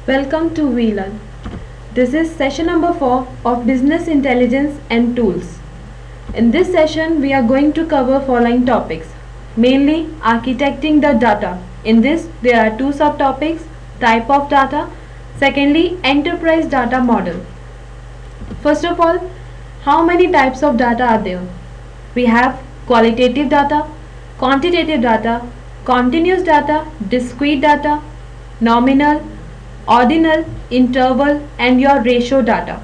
Welcome to VLearn. This is session number 4 of Business Intelligence and Tools. In this session, we are going to cover following topics. Mainly, architecting the data. In this, there are two subtopics, type of data. Secondly, enterprise data model. First of all, how many types of data are there? We have qualitative data, quantitative data, continuous data, discrete data, nominal, ordinal, interval, and your ratio data.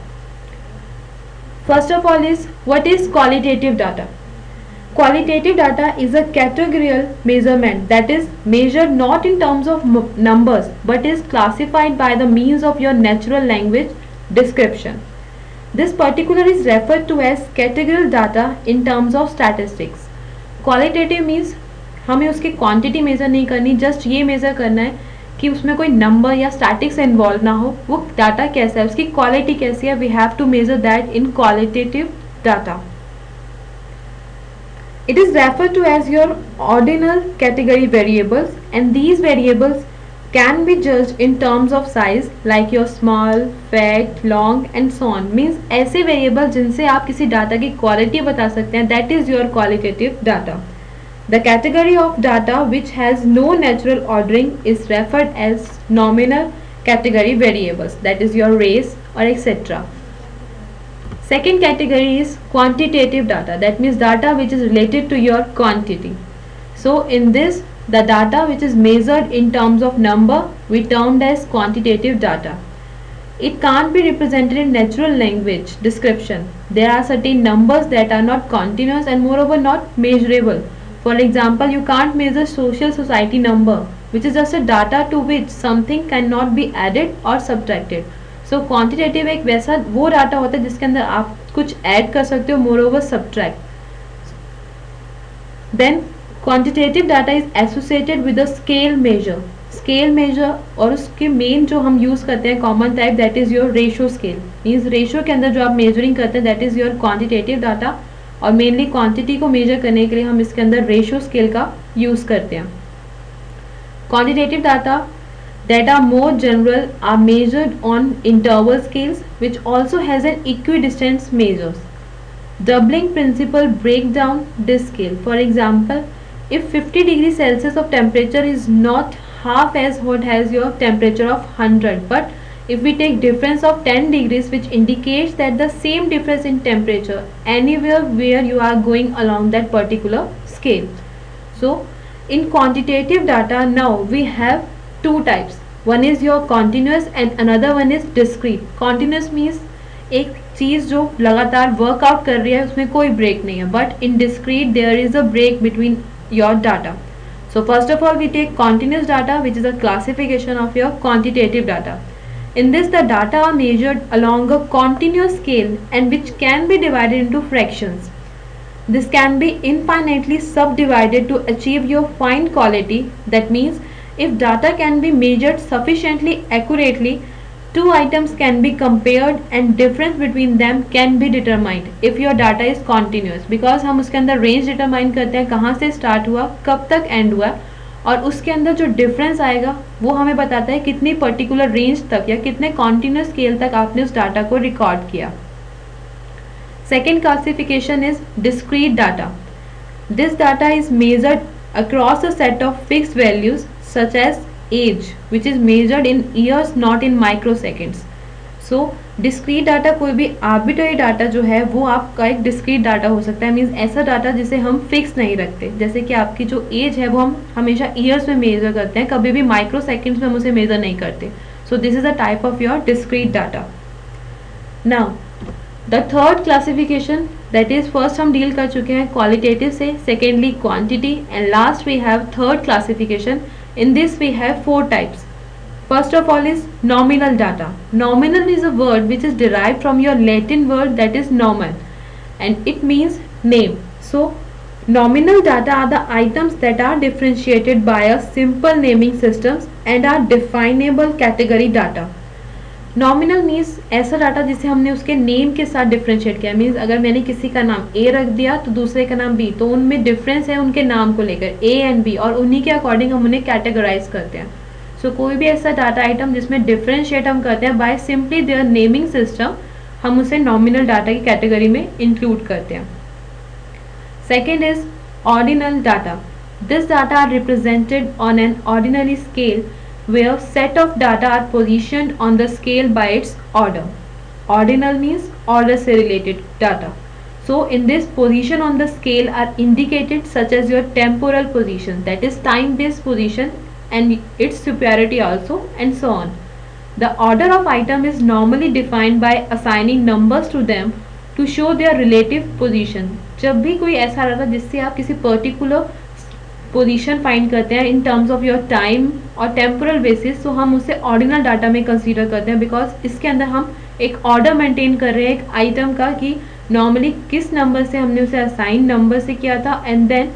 First of all is, what is qualitative data? Qualitative data is a categorical measurement that is measured not in terms of numbers but is classified by the means of your natural language description. This particular is referred to as categorical data in terms of statistics. Qualitative means हमें उसकी quantity measure नहीं करनी, just ये measure करना है कि उसमें कोई नंबर या स्टैटिक्स इन्वॉल्व ना हो, वो डाटा कैसा है, उसकी क्वालिटी कैसी है. We have to measure that in qualitative data. It is referred to as your ordinal category variables, and these variables can be judged in terms of size like your small, fat, long and so on. Means ऐसे variable जिनसे आप किसी data की quality बता सकते हैं, that is your qualitative data. The category of data which has no natural ordering is referred as nominal category variables, that is your race or etc. Second category is quantitative data, that means data which is related to your quantity. So in this, the data which is measured in terms of number we termed as quantitative data. It can't be represented in natural language description. There are certain numbers that are not continuous and moreover not measurable. For example, you can't measure social society number, which is just a data to which something cannot be added or subtracted. So quantitative एक वैसा वो data होता है जिसके अंदर आप कुछ add कर सकते हो, moreover subtract. Then quantitative data is associated with a scale measure. Scale measure और उसके मेन जो हम यूज़ करते हैं common type, that is your ratio scale. Means ratio के अंदर जो आप मेजरिंग करते हैं that is your quantitative data, और मेनली क्वांटिटी को मेजर करने के लिए हम इसके अंदर रेशो स्केल का यूज़ करते हैं. Quantitative data that are more general are measured on interval scales which also has an equidistance measures. Doubling principle break down this scale. For example, if 50 degrees Celsius of temperature is not half as hot as your temperature of 100, but if we take difference of 10 degrees which indicates that the same difference in temperature anywhere where you are going along that particular scale. So in quantitative data now we have two types. One is your continuous and another one is discrete. Continuous means एक चीज़ जो लगातार workout कर रही है उसमें कोई break नहीं है, but in discrete there is a break between your data. So first of all we take continuous data which is a classification of your quantitative data. In this the data are measured along a continuous scale and which can be divided into fractions. This can be infinitely subdivided to achieve your fine quality. That means if data can be measured sufficiently accurately, two items can be compared and difference between them can be determined if your data is continuous, because हम उसके अंदर range determine करते हैं कहाँ से start हुआ कब तक एंड हुआ, और उसके अंदर जो डिफरेंस आएगा वो हमें बताता है कितनी पर्टिकुलर रेंज तक या कितने कॉन्टिन्यूस स्केल तक आपने उस डाटा को रिकॉर्ड किया. Second classification is discrete data. This data is measured across a set of fixed values such as age, which is measured in years not in microseconds. So discrete data कोई भी arbitrary data जो है वो आपका एक discrete data हो सकता है. मीन्स ऐसा डाटा जिसे हम फिक्स नहीं रखते, जैसे कि आपकी जो एज है वो हम हमेशा ईयर्स में मेजर करते हैं, कभी भी माइक्रो सेकेंड्स में हम उसे मेजर नहीं करते. So this is a type of your discrete data. Now the third classification, that is first हम डील कर चुके हैं क्वालिटेटिव से, secondly quantity, and last we have third classification. In this we have four types. First of all is nominal data. Nominal is a word which is derived from your Latin word that is nomen, and it means name. So nominal data are the items that are differentiated by a simple naming systems and are definable category data. Nominal means ऐसा data जिसे हमने उसके name के साथ differentiate किया. Means अगर मैंने किसी का नाम ए रख दिया तो दूसरे का नाम बी, तो उनमें डिफरेंस है उनके नाम को लेकर, ए एंड बी, और उन्हीं के अकॉर्डिंग हम उन्हें कैटेगराइज करते हैं. सो कोई भी ऐसा डाटा आइटम जिसमें डिफरेंशिएट हम करते हैं by simply their naming system, हम उसे नॉमिनल डाटा की कैटेगरी में इंक्लूड करते हैं. Second is ordinal data. This data are represented on an ordinary scale where set of data are positioned on the scale by its order. Ordinal means order से related data. So in this position on the scale are indicated such as your temporal position, that is time based position, and its superiority also, and so on. The order of item is normally defined by assigning numbers to them to show their relative position. जब भी कोई ऐसा रहता है जिससे आप किसी particular position find करते हैं in terms of your time और टेम्पोरल बेसिस, तो हम उसे ऑर्डिनल डाटा में कंसीडर करते हैं, बिकॉज इसके अंदर हम एक ऑर्डर मेंटेन कर रहे हैं एक आइटम का कि नॉर्मली किस नंबर से हमने उसे असाइन नंबर से किया था एंड देन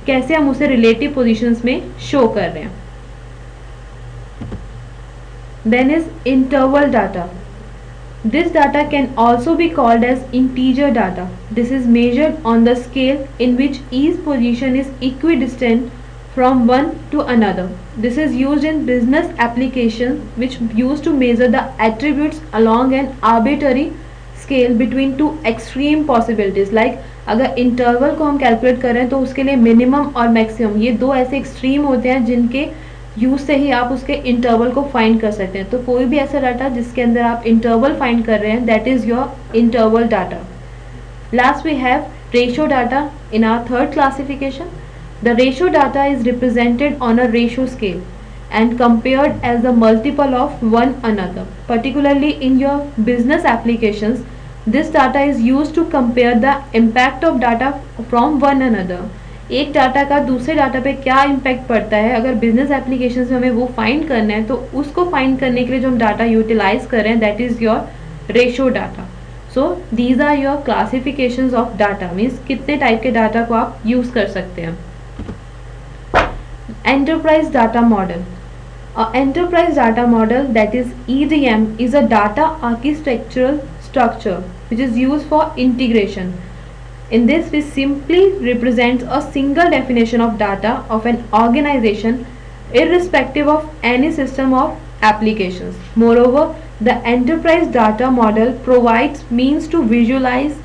कैसे हम उसे रिलेटिव पोजीशंस में शो कर रहे हैं. Then is interval data. This data can also be called as integer data. This is measured on the scale in which each position is equidistant from one to another. This is used in business applications which used to measure the attributes along an arbitrary scale between two extreme possibilities. Like अगर interval को हम calculate कर रहे हैं तो उसके लिए minimum और मैक्सिमम ये दो ऐसे एक्सट्रीम होते हैं जिनके यूज से ही आप उसके इंटरवल को फाइंड कर सकते हैं. तो कोई भी ऐसा डाटा जिसके अंदर आप इंटरवल फाइंड कर रहे हैं, that is your interval data. Last we have ratio data in our third classification. The ratio data is represented on a ratio scale and compared as the multiple of one another. Particularly in your business applications, this data is used to compare the impact of data from one another. एक data का दूसरे data पे क्या impact पड़ता है, अगर business application में हमें वो फाइंड करना है तो उसको फाइंड करने के लिए जो हम डाटा यूटिलाइज कर रहे हैं that is your ratio data. So these are your classifications of data, means कितने टाइप के डाटा को आप यूज कर सकते हैं. Enterprise data model. Enterprise data model, that is EDM, is a data architectural structure which is used for integration. In this, we simply represents a single definition of data of an organization irrespective of any system of applications. Moreover, the enterprise data model provides means to visualize,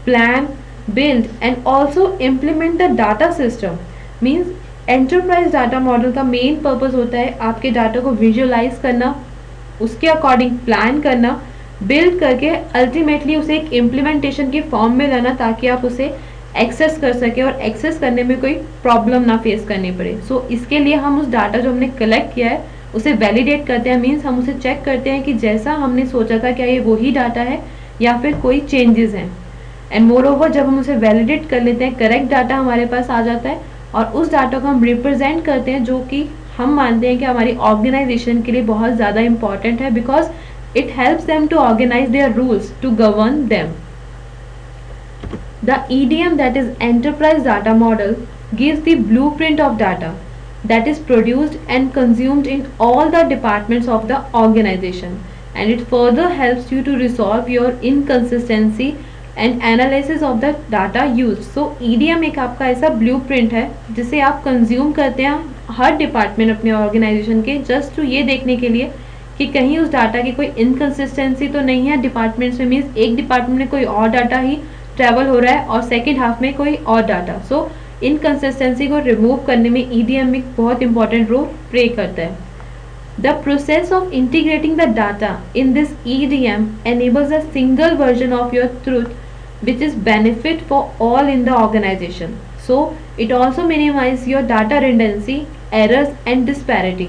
plan, build and also implement the data system. Means enterprise data model का main purpose होता है आपके data को visualise करना, उसके according plan करना, build करके ultimately उसे एक इम्प्लीमेंटेशन की फॉर्म में लाना ताकि आप उसे एक्सेस कर सके और एक्सेस करने में कोई प्रॉब्लम ना फेस करनी पड़े. सो इसके लिए हम उस डाटा जो हमने कलेक्ट किया है उसे वैलिडेट करते हैं. मीन्स हम उसे चेक करते हैं कि जैसा हमने सोचा था क्या ये वही डाटा है या फिर कोई चेंजेस हैं. एंड मोर ओवर जब हम उसे वैलिडेट कर लेते हैं, करेक्ट डाटा हमारे पास आ जाता है और उस डाटा को हम रिप्रेजेंट करते हैं जो कि हम मानते हैं कि हमारी ऑर्गेनाइजेशन के लिए बहुत ज़्यादा इंपॉर्टेंट है, because it helps them to organise their rules to govern them. The EDM, that is enterprise data model, gives the blueprint of data that is produced and consumed in all the departments of the organization, and it further helps you to resolve your inconsistency and analysis of the data use. So EDM एक आपका ऐसा blueprint है जिसे आप consume करते हैं हर department अपने organisation के, जस्ट टू ये देखने के लिए कि कहीं उस डाटा की कोई इनकन्सिस्टेंसी तो नहीं है डिपार्टमेंट्स में. मीन्स एक डिपार्टमेंट में कोई और डाटा ही ट्रैवल हो रहा है और सेकेंड हाफ में कोई और डाटा. सो इनकन्सिस्टेंसी को रिमूव करने में EDM एक बहुत इंपॉर्टेंट रोल प्ले करता है. The process of integrating the data in this EDM enables a single version of your truth which is benefit for all in the organization. So it also minimizes your data redundancy, errors and disparity,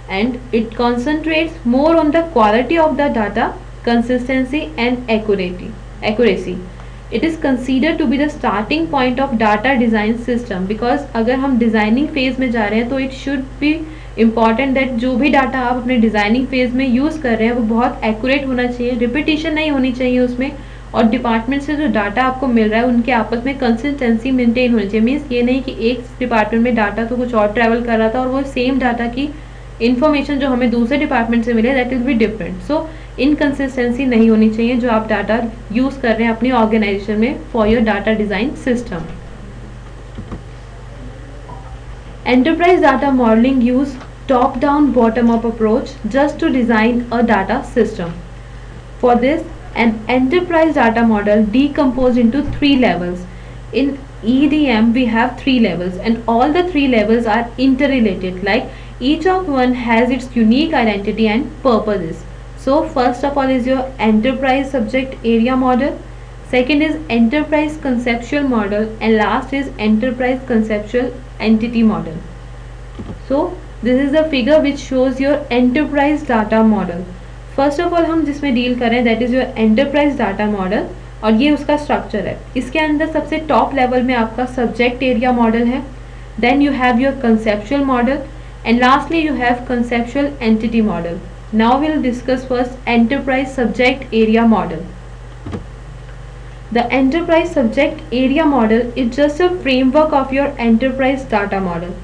and it concentrates more on the quality of the data, consistency and accuracy. It is considered to be the starting point of data design system, because अगर हम designing phase में जा रहे हैं तो it should be important that जो भी data आप अपने डिज़ाइनिंग फेज में यूज़ कर रहे हैं वो बहुत एक्यूरेट होना चाहिए, रिपीटिशन नहीं होनी चाहिए उसमें, और डिपार्टमेंट से जो डाटा आपको मिल रहा है उनके आपस में कंसिस्टेंसी मेंटेन होनी चाहिए. मीन्स ये नहीं कि एक डिपार्टमेंट में डाटा तो कुछ और ट्रैवल कर रहा था और वो सेम डाटा की इन्फॉर्मेशन जो हमें दूसरे डिपार्टमेंट से मिले that will be different. So inconsistency नहीं होनी चाहिए जो आप डाटा यूज़ कर रहे हैं अपनी ऑर्गेनाइजेशन में for your data design system. Enterprise data modeling use top-down bottom-up approach just to design a data system. For this, an enterprise data model decomposed into three levels. In EDM, we have three levels, and all the three levels are interrelated, like each of one has its unique identity and purposes. So first of all is your enterprise subject area model, second is enterprise conceptual model, and last is enterprise conceptual entity model. So this is the figure which shows your enterprise data model. First of all हम जिसमें deal करें that is your enterprise data model, और ये उसका structure है. इसके अंदर सबसे टॉप लेवल में आपका सब्जेक्ट एरिया मॉडल है, then you have your conceptual model, and lastly you have conceptual entity model. Now will discuss first enterprise subject area model. The enterprise subject area model is just a framework of your enterprise data model.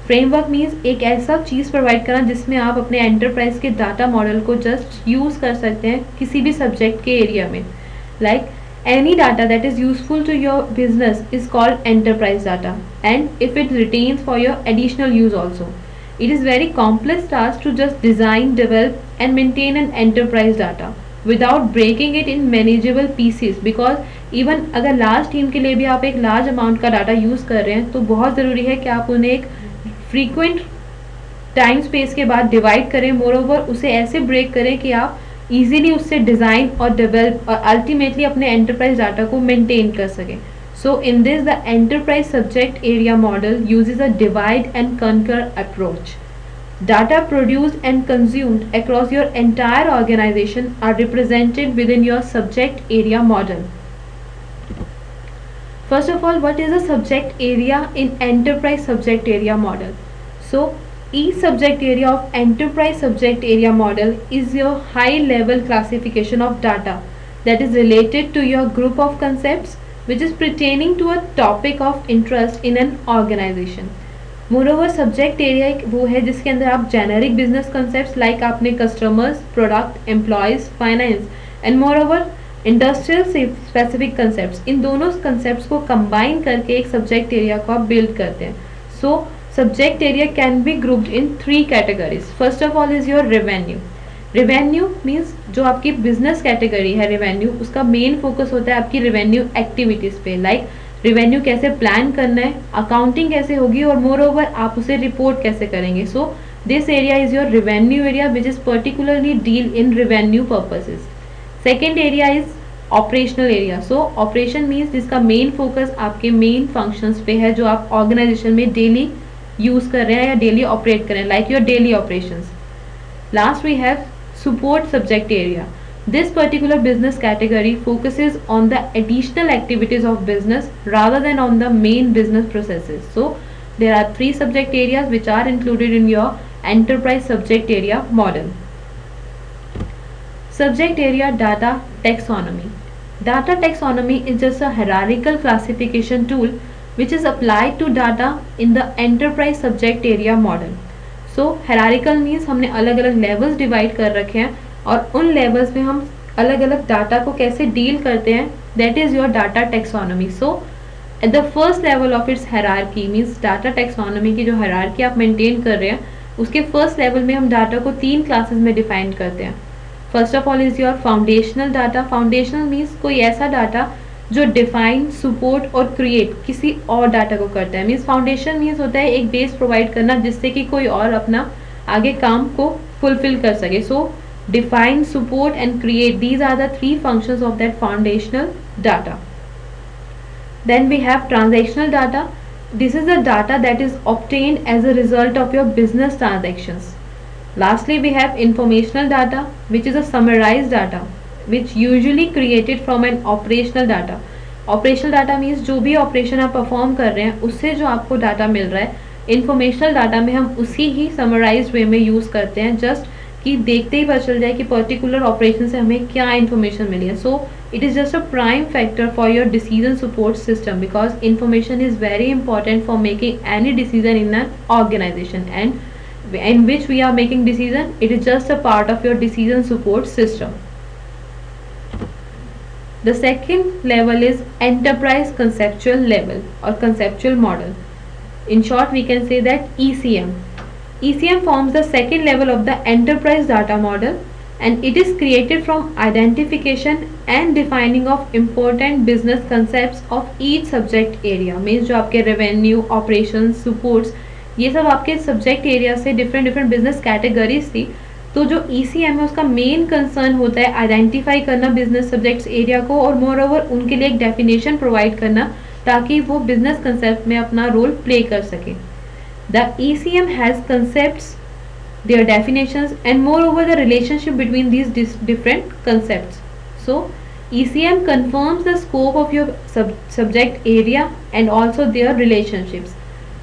Framework means एक ऐसा चीज़ provide करना जिसमें आप अपने enterprise के data model को just use कर सकते हैं किसी भी सब्जेक्ट के एरिया में. Like any data that is useful to your business is called enterprise data, and if it retains for your additional use also. It is very complex task to just design, develop and maintain an enterprise data without breaking it in manageable pieces, because even अगर large team के लिए भी आप एक large amount का data use कर रहे हैं तो बहुत ज़रूरी है कि आप उन्हें एक फ्रीक्वेंट टाइम स्पेस के बाद डिवाइड करें. मोर ओवर उसे ऐसे ब्रेक करें कि आप इजीली उससे डिज़ाइन और डेवलप और अल्टीमेटली अपने एंटरप्राइज डाटा को मेंटेन कर सकें. So in this the enterprise subject area model uses a divide and conquer approach. Data produced and consumed across your entire organization are represented within your subject area model. First of all, what is a subject area in enterprise subject area model? So each subject area of enterprise subject area model is your high level classification of data that is related to your group of concepts which is pertaining to a topic of interest in an organization. Moreover subject area एक वो है जिसके अंदर आप generic business concept like आपने customers, product, employees, finance and moreover industrial specific concepts, इन दोनों concepts को कंबाइन करके एक सब्जेक्ट एरिया को आप बिल्ड करते हैं. So subject area can be grouped in three categories. First of all is your revenue. Revenue means जो आपकी बिजनेस कैटेगरी है रेवेन्यू, उसका मेन फोकस होता है आपकी रेवेन्यू एक्टिविटीज़ पे, लाइक रेवेन्यू कैसे प्लान करना है, अकाउंटिंग कैसे होगी, और मोर ओवर आप उसे रिपोर्ट कैसे करेंगे. So this area is your revenue area which is particularly deal in revenue purposes. Second area is operational area. So operation means जिसका मेन फोकस आपके मेन फंक्शंस पे है जो आप ऑर्गेनाइजेशन में डेली यूज़ कर रहे हैं या डेली ऑपरेट कर रहे हैं, like your daily operations. Last we have support subject area. This particular business category focuses on the additional activities of business rather than on the main business processes. So there are three subject areas which are included in your enterprise subject area model. Subject area data taxonomy. Data taxonomy is just a hierarchical classification tool which is applied to data in the enterprise subject area model. So hierarchical means हमने अलग अलग levels divide कर रखे हैं और उन levels में हम अलग अलग डाटा को कैसे डील करते हैं, that is your data taxonomy. So at the first level of its hierarchy means data taxonomy की जो हेरारकी आप मेंटेन कर रहे हैं उसके फर्स्ट लेवल में हम डाटा को तीन क्लासेस में डिफाइन करते हैं. First of all is your foundational data. Foundational means कोई ऐसा डाटा जो डिफाइन, सपोर्ट और क्रिएट किसी और डाटा को करता है. मीन्स फाउंडेशन मीन्स होता है एक बेस प्रोवाइड करना जिससे कि कोई और अपना आगे काम को फुलफिल कर सके. So define, support and create, these are the three functions of that foundational data. Then we have transactional data. This is the data that is obtained as a result of your business transactions. Lastly, we have informational data, which is a summarized data, which usually created from an operational data. Operational data means जो भी operation आप perform कर रहे हैं उससे जो आपको data मिल रहा है. इंफॉर्मेशनल डाटा में हम उसी ही समराइज्ड वे में यूज़ करते हैं, जस्ट कि देखते ही पता चल जाए कि पर्टिकुलर ऑपरेशन से हमें क्या इन्फॉर्मेशन मिली है. So it is just a prime factor for your decision support system because information is very important for making any decision in an organisation, and in which we are making decision, it is just a part of your decision support system. The second level is enterprise conceptual level or conceptual model. In short, we can say that ECM. ECM forms the second level of the enterprise data model, and it is created from identification and defining of important business concepts of each subject area. Means जो आपके revenue, operations, supports, ये सब आपके subject area से different business categories थी. तो जो ECM है उसका मेन कंसर्न होता है आइडेंटिफाई करना बिजनेस सब्जेक्ट्स एरिया को, और मोर ओवर उनके लिए एक डेफिनेशन प्रोवाइड करना ताकि वो बिजनेस कंसेप्ट में अपना रोल प्ले कर सके. The ECM has concepts, their definitions, and moreover the relationship between these different concepts. So ECM confirms the scope of your subject area and also their relationships.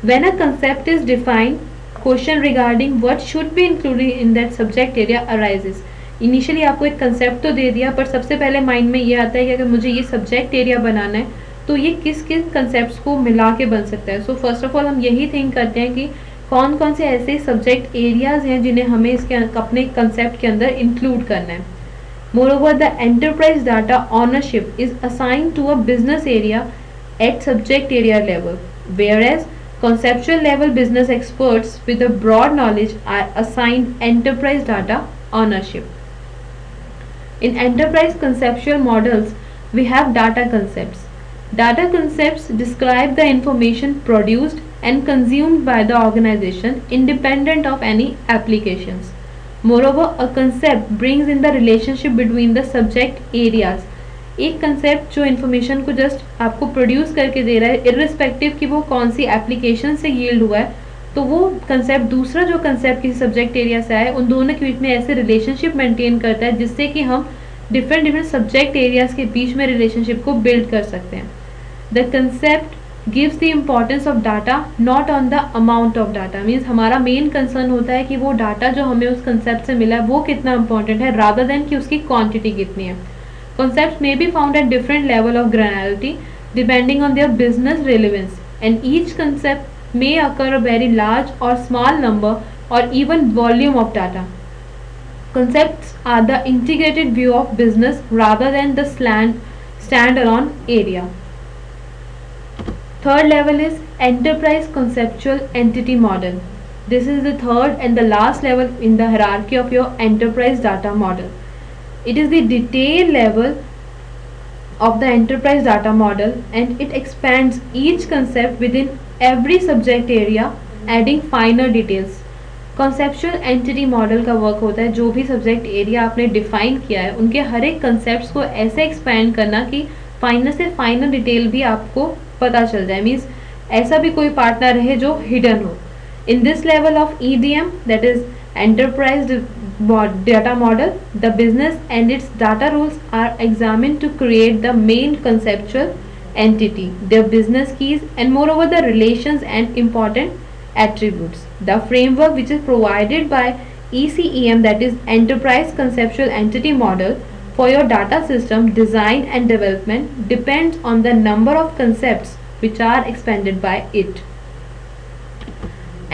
When a concept is defined, question regarding what should be included in that subject area arises. Initially आपको एक concept तो दे दिया, पर सबसे पहले mind में ये आता है कि अगर मुझे ये सब्जेक्ट एरिया बनाना है तो ये किस किस कंसेप्ट्स को मिला के बन सकता है. सो फर्स्ट ऑफ ऑल हम यही थिंक करते हैं कि कौन कौन से ऐसे सब्जेक्ट एरियाज हैं जिन्हें हमें इसके अपने कंसेप्ट के अंदर इंक्लूड करना है. Moreover the enterprise data ownership is assign to a business area at subject area level, whereas conceptual level business experts with a broad knowledge are assigned enterprise data ownership. In enterprise conceptual models, we have data concepts. Data concepts describe the information produced and consumed by the organization independent of any applications. Moreover, a concept brings in the relationship between the subject areas. एक concept जो information को just आपको produce करके दे रहा है irrespective कि वो कौन सी एप्लीकेशन से यील्ड हुआ है, तो वो कंसेप्ट दूसरा जो कंसेप्ट किसी सब्जेक्ट एरिया से आए उन दोनों के बीच में ऐसे रिलेशनशिप मेंटेन करता है जिससे कि हम डिफरेंट सब्जेक्ट एरियाज के बीच में रिलेशनशिप को बिल्ड कर सकते हैं. The concept gives the importance of data not on the amount of data. Means हमारा मेन कंसर्न होता है कि वो डाटा जो हमें उस कंसेप्ट से मिला है वो कितना इंपॉर्टेंट है रादर देन कि उसकी क्वांटिटी कितनी है. Concepts may be found at different level of granularity depending on their business relevance, and each concept may occur a very large or small number or even volume of data. Concepts are the integrated view of business rather than the standalone area. Third level is enterprise conceptual entity model. This is the third and the last level in the hierarchy of your enterprise data model. It is the detail level of the enterprise data model, and it expands each concept within every subject area, adding finer details. Conceptual entity model का work होता है जो भी subject area आपने define किया है उनके हर एक कंसेप्ट को ऐसे एक्सपैंड करना कि फाइनल से फाइनल डिटेल भी आपको पता चल जाए. मीन्स ऐसा भी कोई पार्ट ना रहे जो हिडन हो. In this level of EDM, that is enterprise data model, the business and its data rules are examined to create the main conceptual entity, their business keys, and moreover the relations and important attributes. The framework which is provided by ECEM, that is enterprise conceptual entity model, for your data system design and development depends on the number of concepts which are expanded by it.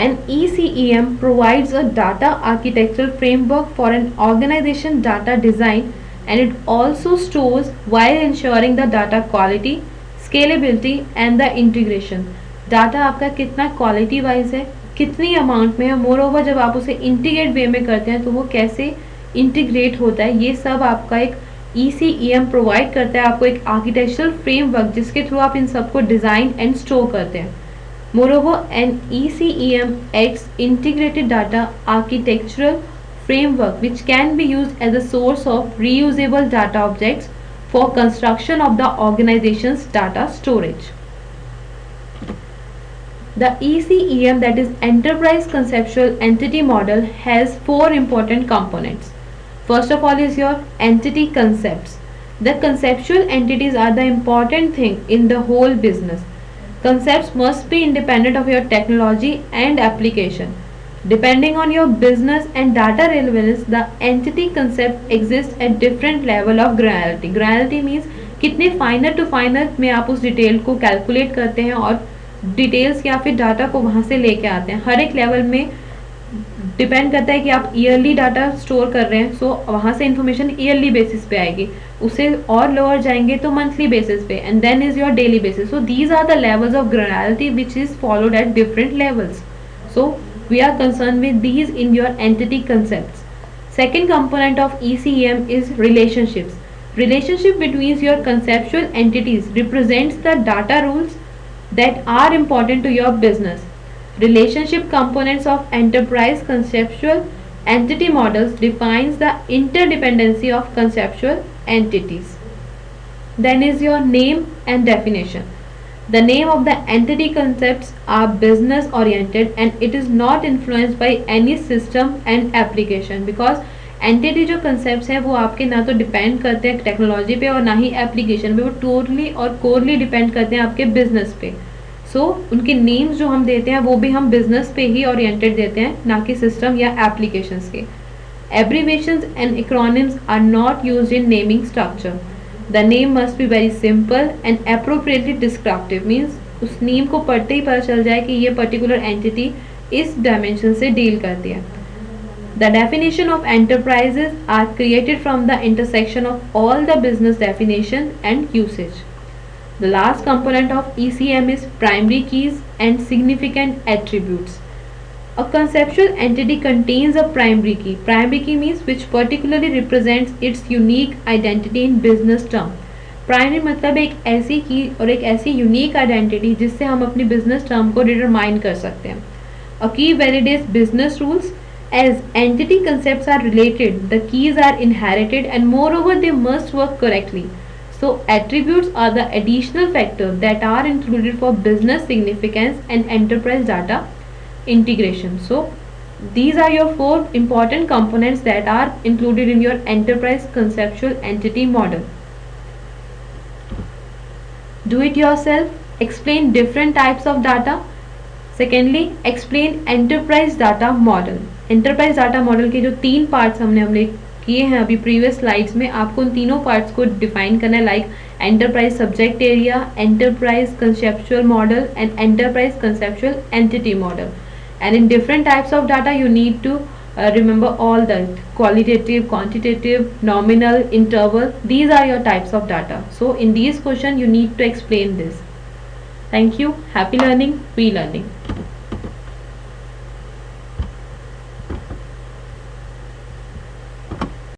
An ECEM provides a data architectural framework for an organization data design, and it also stores while ensuring the data quality, scalability and the integration. Data आपका कितना quality wise है, कितनी amount में है, more over जब आप उसे integrate वे में करते हैं तो वो कैसे इंटीग्रेट होता है, ये सब आपका एक ECEM प्रोवाइड करता है आपको एक आर्किटेक्चरल फ्रेमवर्क जिसके थ्रू आप इन सबको डिज़ाइन एंड स्टोर करते हैं. Moreover, an ECEM acts integrated data architectural framework which can be used as a source of reusable data objects for construction of the organization's data storage. The ECEM, that is Enterprise Conceptual Entity Model, has four important components. First of all is your entity concepts. The conceptual entities are the important thing in the whole business. Concepts must be independent of your technology and application. Depending on your business and data relevance, the entity concept exists at different level of granularity. Granularity means कितने फाइनर to फाइनर में आप उस detail को calculate करते हैं और details या फिर डाटा को वहाँ से लेके आते हैं. हर एक लेवल में डिपेंड करता है कि आप ईयरली डाटा स्टोर कर रहे हैं, सो वहाँ से इंफॉर्मेशन ईयरली बेसिस पे आएगी, उससे और लोअर जाएंगे तो मंथली बेसिस पे, and then is your daily basis. So these are the levels of granularity which is followed at different levels. So We are concerned with these in your entity concepts. Second component of ECM is relationships. Relationship between your conceptual entities represents the data rules that are important to your business. Relationship components of enterprise conceptual entity models defines the interdependency of conceptual entities. Then is your name and definition. The name of the entity concepts are business oriented and it is not influenced by any system and application, because entity जो concept हैं वो आपके ना तो depend करते हैं technology पे और ना ही एप्लीकेशन पे, वो टोटली और कोरली डिपेंड करते हैं आपके बिजनेस पे. सो उनके नेम्स जो हम देते हैं वो भी हम बिजनेस पे ही ओरिएंटेड देते हैं, ना कि सिस्टम या एप्लीकेशंस के. Abbreviations and acronyms are not used in naming structure. The name must be very simple and appropriately descriptive, means उस नेम को पढ़ते ही पता चल जाए कि ये पर्टिकुलर एंटिटी इस डायमेंशन से डील करती है. The definition of enterprises are created from the intersection of all the business definition and usage. The last component of ECM is primary keys and significant attributes. A conceptual entity contains a primary key. Primary key means which particularly represents its unique identity in business term. Primary मतलब एक ऐसी की और एक ऐसी unique identity जिससे हम अपनी बिजनेस टर्म को डिटरमाइन कर सकते हैं. A key validates business rules. As entity concepts are related, the keys are inherited and moreover they must work correctly. So attributes are the additional factors that are included for business significance and enterprise data integration. So these are your 4 important components that are included in your enterprise conceptual entity model. Do it yourself. Explain different types of data. Secondly, explain enterprise data model. Enterprise data model के जो 3 parts हमने किए हैं अभी previous slides में, आपको उन तीनों पार्ट्स को डिफाइन करना है, like enterprise subject area, enterprise conceptual model and enterprise conceptual entity model. And in different types of data you need to remember all that: qualitative, quantitative, nominal, interval. These are your types of data. So in these questions you need to explain this. Thank you. Happy learning. Free learning.